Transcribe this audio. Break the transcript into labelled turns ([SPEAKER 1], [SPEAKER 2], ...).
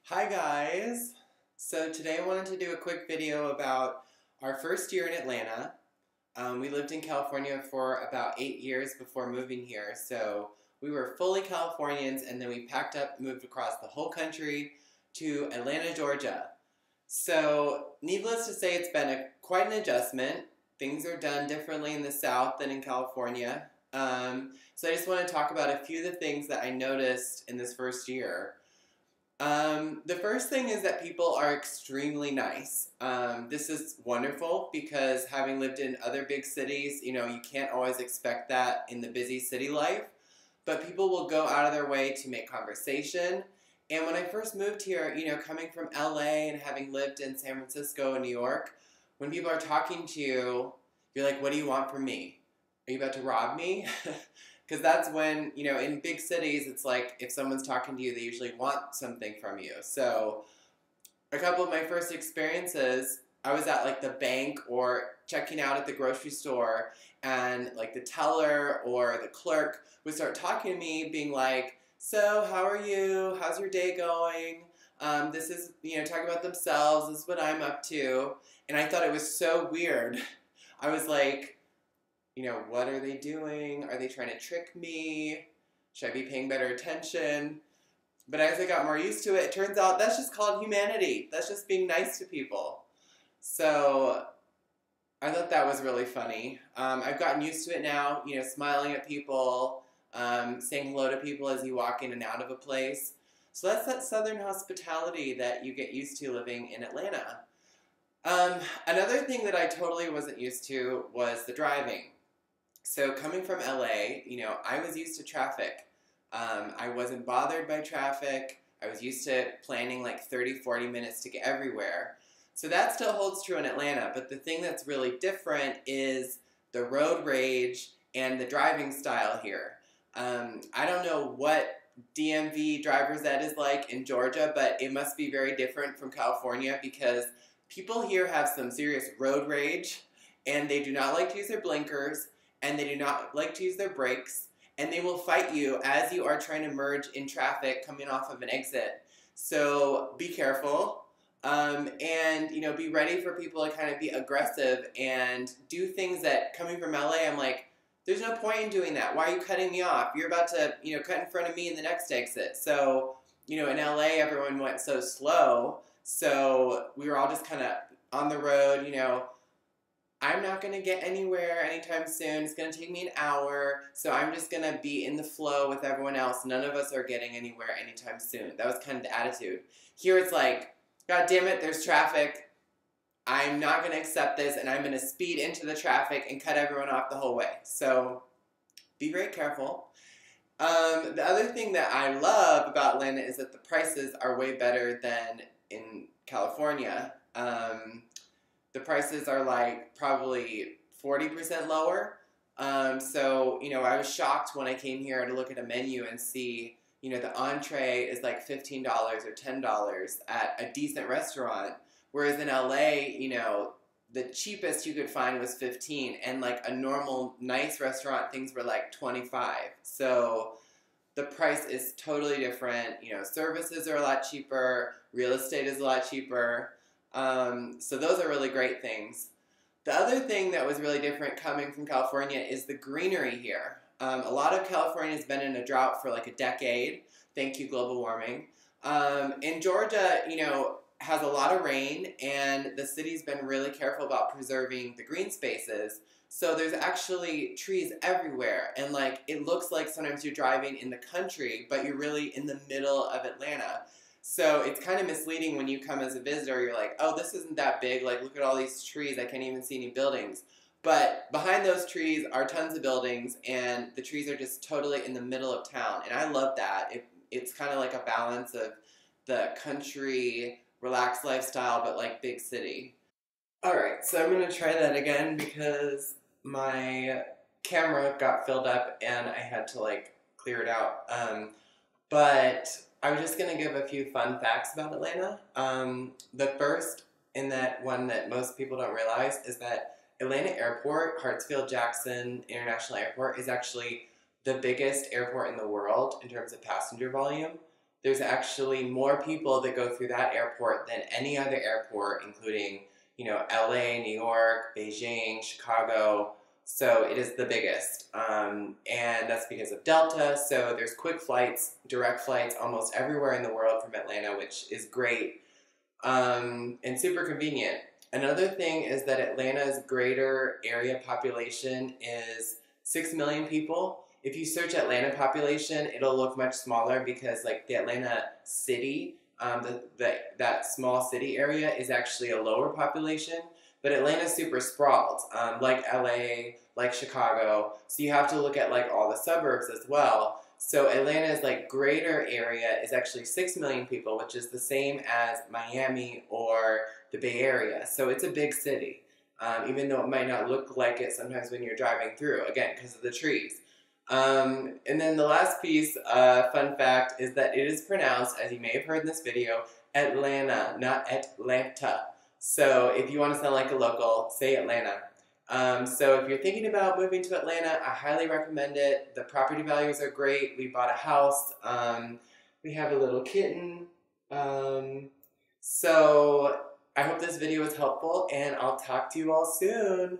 [SPEAKER 1] Hi guys! So today I wanted to do a quick video about our first year in Atlanta. We lived in California for about 8 years before moving here, so we were fully Californians and then we packed up and moved across the whole country to Atlanta, Georgia. So needless to say, it's been quite an adjustment. Things are done differently in the South than in California. So I just want to talk about a few of the things that I noticed in this first year. The first thing is that people are extremely nice. This is wonderful because having lived in other big cities, you can't always expect that in the busy city life, but people will go out of their way to make conversation. And when I first moved here, coming from LA and having lived in San Francisco and New York, when people are talking to you, you're like, what do you want from me? Are you about to rob me? Because that's when, in big cities, it's like if someone's talking to you, they usually want something from you. So a couple of my first experiences, I was at like the bank or checking out at the grocery store, and like the teller or the clerk would start talking to me, being like, so how are you? How's your day going? This is, talking about themselves. This is what I'm up to. And I thought it was so weird. I was like, what are they doing? Are they trying to trick me? Should I be paying better attention? But as I got more used to it, it turns out that's just called humanity. That's just being nice to people. So I thought that was really funny. I've gotten used to it now, smiling at people, saying hello to people as you walk in and out of a place. So that's that Southern hospitality that you get used to living in Atlanta. Another thing that I totally wasn't used to was the driving. So coming from LA, I was used to traffic. I wasn't bothered by traffic. I was used to planning like 30, 40 minutes to get everywhere. So that still holds true in Atlanta, but the thing that's really different is the road rage and the driving style here. I don't know what DMV driver's ed is like in Georgia, but it must be very different from California because people here have some serious road rage and they do not like to use their blinkers and they do not like to use their brakes, and they will fight you as you are trying to merge in traffic coming off of an exit. So be careful, and be ready for people to kind of be aggressive and do things that, coming from LA, I'm like, there's no point in doing that. Why are you cutting me off? You're about to, cut in front of me in the next exit. So, in LA, everyone went so slow, so we were all just kind of on the road, I'm not going to get anywhere anytime soon. It's going to take me an hour, so I'm just going to be in the flow with everyone else. None of us are getting anywhere anytime soon. That was kind of the attitude. Here it's like, God damn it, there's traffic. I'm not going to accept this, and I'm going to speed into the traffic and cut everyone off the whole way. So be very careful. The other thing that I love about Atlanta is that the prices are way better than in California. The prices are like probably 40% lower. So, I was shocked when I came here to look at a menu and see, the entree is like $15 or $10 at a decent restaurant. Whereas in LA, the cheapest you could find was 15, and like a normal nice restaurant, things were like 25. So the price is totally different. Services are a lot cheaper, real estate is a lot cheaper. So those are really great things. The other thing that was really different coming from California is the greenery here. A lot of California has been in a drought for like a decade. Thank you, global warming. And Georgia, has a lot of rain, and the city's been really careful about preserving the green spaces. So there's actually trees everywhere, and like it looks like sometimes you're driving in the country, but you're really in the middle of Atlanta. So it's kind of misleading when you come as a visitor. You're like, oh, this isn't that big. Like, look at all these trees. I can't even see any buildings. But behind those trees are tons of buildings, and the trees are just totally in the middle of town. And I love that. It's kind of like a balance of the country, relaxed lifestyle, but like big city. All right, so I'm going to try that again because my camera got filled up and I had to like clear it out. But I was just going to give a few fun facts about Atlanta. The first, in that one that most people don't realize, is that Atlanta Airport, Hartsfield-Jackson International Airport, is actually the biggest airport in the world in terms of passenger volume. there's actually more people that go through that airport than any other airport, including, LA, New York, Beijing, Chicago. So it is the biggest. And that's because of Delta. So there's quick flights, direct flights almost everywhere in the world from Atlanta, which is great and super convenient. Another thing is that Atlanta's greater area population is 6 million people. If you search Atlanta population, it'll look much smaller because like the Atlanta city, that small city area is actually a lower population. But Atlanta's super sprawled, like LA, like Chicago. So you have to look at like all the suburbs as well. So Atlanta's like greater area is actually 6 million people, which is the same as Miami or the Bay Area. So it's a big city, even though it might not look like it sometimes when you're driving through, again, because of the trees. And then the last piece, fun fact, is that it is pronounced, as you may have heard in this video, Atlanta, not Atlanta. So if you want to sound like a local, say Atlanta. So if you're thinking about moving to Atlanta, I highly recommend it. The property values are great. We bought a house. We have a little kitten. So I hope this video was helpful, and I'll talk to you all soon.